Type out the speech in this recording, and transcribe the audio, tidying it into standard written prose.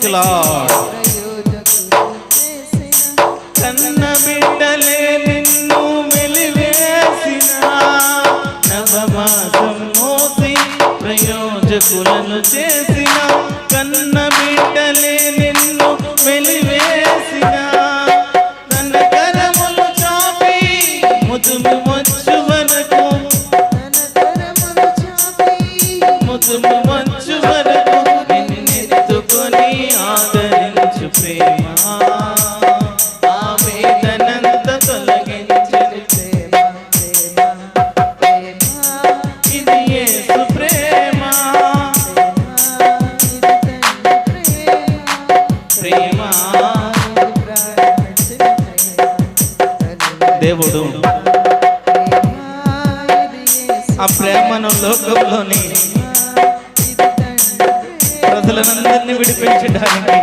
Thank you lord. కన్న బిడ్డలే నిన్ను వెలివేసిన నవమాసం మోసి ప్రయోజకులను చేసిన కన్న బిడ్డలే నిన్ను వెలివేసిన తన కరములు చాపి ముదుము వచ్చు వరకు ముదుము వచ్చు వరకు నిన్నెత్తుకొని ఆదరించు ప్రేమ ఆవేదనంత తొలగించని ప్రేమ ఇది యేసు ప్రేమ ప్రేమ. దేవుడు ఆ ప్రేమను లోకంలోని ప్రజలందరినీ విడిపించడానికి